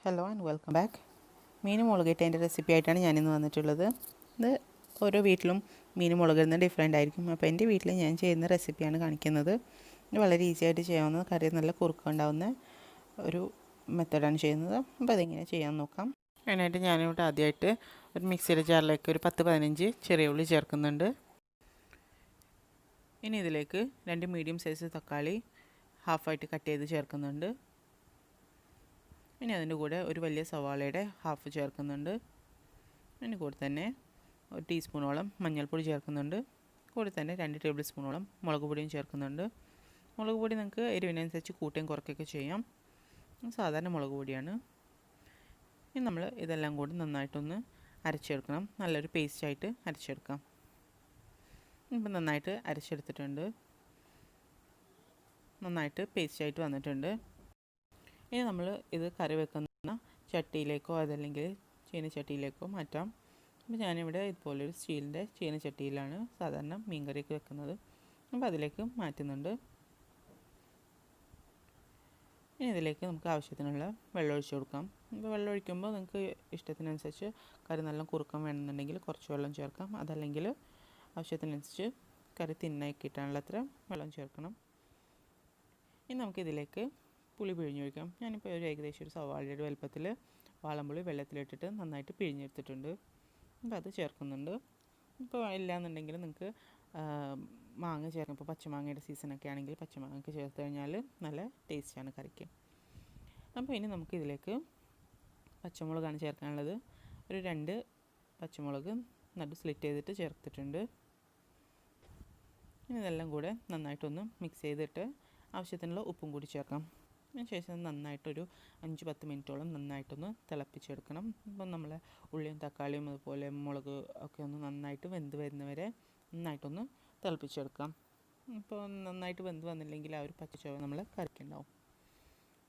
Hello and welcome back. മീൻ മുളകിട്ടതിൻ്റെ recipe ആയിട്ടാണ് ഞാനിന്ന് വന്നിട്ടുള്ളത്. ഇത് ഓരോ വീട്ടിലും മീൻ മുളകിടുന്നത് ഡിഫറെൻ്റ് ആയിരിക്കും. അപ്പോൾ എൻ്റെ വീട്ടിൽ ഞാൻ ചെയ്യുന്ന റെസിപ്പിയാണ് കാണിക്കുന്നത്. ഇത് വളരെ ഈസി ആയിട്ട് ചെയ്യാവുന്ന, കറി നല്ല കുറുക്കുണ്ടാവുന്ന ഒരു മെത്തേഡാണ് ചെയ്യുന്നത്. അപ്പോൾ അതെങ്ങനെ ചെയ്യാൻ നോക്കാം. അതിനായിട്ട് ഞാനിവിടെ ആദ്യമായിട്ട് ഒരു മിക്സിയുടെ ജാറിലേക്ക് ഒരു 10-15 ചെറിയ ഉള്ളി ചേർക്കുന്നുണ്ട്. ഇനി ഇതിലേക്ക് 2 മീഡിയം സൈസ് തക്കാളി ഹാഫായിട്ട് കട്ട് ചെയ്ത് ചേർക്കുന്നുണ്ട്. ഇനി അതിൻ്റെ കൂടെ ഒരു വലിയ സവാളയുടെ ഹാഫ് ചേർക്കുന്നുണ്ട്. അതിന് കൂടെ തന്നെ ഒരു ടീസ്പൂണോളം മഞ്ഞൾപ്പൊടി ചേർക്കുന്നുണ്ട്. കൂടെ തന്നെ 2 ടേബിൾ സ്പൂണോളം മുളക് പൊടിയും ചേർക്കുന്നുണ്ട്. മുളക് പൊടി നിങ്ങൾക്ക് എരിവിനനുസരിച്ച് കൂട്ടുകയും കുറയ്ക്കുകയൊക്കെ ചെയ്യാം. സാധാരണ മുളക് പൊടിയാണ്. ഇനി നമ്മൾ ഇതെല്ലാം കൂടി നന്നായിട്ടൊന്ന് അരച്ചെടുക്കണം. നല്ലൊരു പേസ്റ്റായിട്ട് അരച്ചെടുക്കാം. ഇപ്പം നന്നായിട്ട് അരച്ചെടുത്തിട്ടുണ്ട്. നന്നായിട്ട് പേസ്റ്റായിട്ട് വന്നിട്ടുണ്ട്. ഇനി നമ്മൾ ഇത് കറി വെക്കുന്ന ചട്ടിയിലേക്കോ അതല്ലെങ്കിൽ ചീനച്ചട്ടിയിലേക്കോ മാറ്റാം. അപ്പോൾ ഞാനിവിടെ ഇതുപോലൊരു സ്റ്റീലിൻ്റെ ചീനച്ചട്ടിയിലാണ് സാധാരണ മീൻ കറിയൊക്കെ വെക്കുന്നത്. അപ്പോൾ അതിലേക്ക് മാറ്റുന്നുണ്ട്. ഇനി ഇതിലേക്ക് നമുക്ക് ആവശ്യത്തിനുള്ള വെള്ളം ഒഴിച്ച് കൊടുക്കാം. അപ്പോൾ വെള്ളം ഒഴിക്കുമ്പോൾ നിങ്ങൾക്ക് ഇഷ്ടത്തിനനുസരിച്ച് കറി നല്ല കുറുക്കം വേണമെന്നുണ്ടെങ്കിൽ കുറച്ച് വെള്ളം ചേർക്കാം. അതല്ലെങ്കിൽ ആവശ്യത്തിനനുസരിച്ച് കറി തിന്നായി കിട്ടാനുള്ള അത്ര വെള്ളം ചേർക്കണം. ഇനി നമുക്കിതിലേക്ക് പുളി പിഴിഞ്ഞൊഴിക്കാം. ഞാനിപ്പോൾ ഏകദേശം ഒരു സവാളയുടെ വലുപ്പത്തിൽ വാളംപുളി വെള്ളത്തിലിട്ടിട്ട് നന്നായിട്ട് പിഴിഞ്ഞെടുത്തിട്ടുണ്ട്. അപ്പോൾ അത് ചേർക്കുന്നുണ്ട്. ഇപ്പോൾ ഇല്ലയെന്നുണ്ടെങ്കിൽ നിങ്ങൾക്ക് മാങ്ങ ചേർക്കാം. ഇപ്പോൾ പച്ചമാങ്ങയുടെ സീസണൊക്കെ ആണെങ്കിൽ പച്ചമാങ്ങയൊക്കെ ചേർത്ത് കഴിഞ്ഞാൽ നല്ല ടേസ്റ്റാണ് കറിക്ക്. അപ്പോൾ ഇനി നമുക്കിതിലേക്ക് പച്ചമുളകാണ് ചേർക്കാനുള്ളത്. ഒരു 2 പച്ചമുളക് സ്ലിറ്റ് ചെയ്തിട്ട് ചേർത്തിട്ടുണ്ട്. ഇനി ഇതെല്ലാം കൂടെ നന്നായിട്ടൊന്ന് മിക്സ് ചെയ്തിട്ട് ആവശ്യത്തിനുള്ള ഉപ്പും കൂടി ചേർക്കാം. അതിനുശേഷം നന്നായിട്ടൊരു 5-10 മിനിറ്റോളം നന്നായിട്ടൊന്ന് തിളപ്പിച്ചെടുക്കണം. ഇപ്പം നമ്മൾ ഉള്ളിയും തക്കാളിയും അതുപോലെ മുളക് ഒക്കെ ഒന്ന് നന്നായിട്ട് വെന്ത് വരുന്നവരെ നന്നായിട്ടൊന്ന് തിളപ്പിച്ചെടുക്കാം. ഇപ്പോൾ നന്നായിട്ട് വെന്ത് വന്നില്ലെങ്കിൽ ആ ഒരു പച്ചച്ചുവ നമ്മൾ കറിക്കുണ്ടാവും.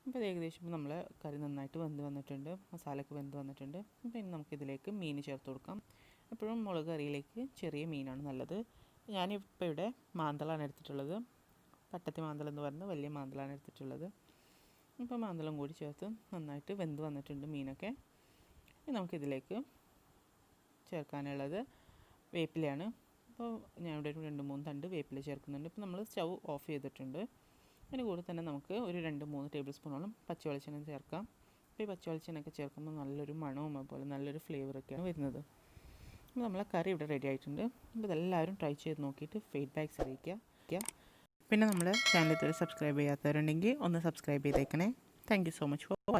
അപ്പോൾ ഏകദേശം നമ്മൾ കറി നന്നായിട്ട് വെന്ത് വന്നിട്ടുണ്ട്, മസാലയൊക്കെ വെന്ത് വന്നിട്ടുണ്ട്. അപ്പോൾ ഇനി നമുക്കിതിലേക്ക് മീൻ ചേർത്ത് കൊടുക്കാം. എപ്പോഴും മുളക് കറിയിലേക്ക് ചെറിയ മീനാണ് നല്ലത്. ഞാനിപ്പോൾ ഇവിടെ മാന്തളാണ് എടുത്തിട്ടുള്ളത്. പട്ടത്തി മാന്തളം എന്ന് പറഞ്ഞ വലിയ മാന്തളാണ് എടുത്തിട്ടുള്ളത്. ഇപ്പോൾ മാന്തളം കൂടി ചേർത്ത് നന്നായിട്ട് വെന്ത് വന്നിട്ടുണ്ട് മീനൊക്കെ. ഇനി നമുക്കിതിലേക്ക് ചേർക്കാനുള്ളത് വേപ്പിലയാണ്. അപ്പോൾ ഞാനിവിടെ ഒരു 2-3 തണ്ട് വേപ്പില ചേർക്കുന്നുണ്ട്. ഇപ്പോൾ നമ്മൾ സ്റ്റൗ ഓഫ് ചെയ്തിട്ടുണ്ട്. അതിന് കൂടെ തന്നെ നമുക്ക് ഒരു 2-3 ടേബിൾ സ്പൂണോളം പച്ചവെളിച്ചെണ്ണ ചേർക്കാം. അപ്പോൾ ഈ പച്ചവെളിച്ചെണ്ണയൊക്കെ ചേർക്കുമ്പോൾ നല്ലൊരു മണവും അതുപോലെ നല്ലൊരു ഫ്ലേവറൊക്കെയാണ് വരുന്നത്. അപ്പോൾ നമ്മളെ കറി ഇവിടെ റെഡി ആയിട്ടുണ്ട്. അപ്പോൾ ഇതെല്ലാവരും ട്രൈ ചെയ്ത് നോക്കിയിട്ട് ഫീഡ്ബാക്ക്സ് അറിയിക്കുക. പിന്നെ നമ്മുടെ ചാനൽ ഇതുവരെ സബ്സ്ക്രൈബ് ചെയ്യാത്തവരുണ്ടെങ്കിൽ ഒന്ന് സബ്സ്ക്രൈബ് ചെയ്തേക്കണേ. Thank you so much for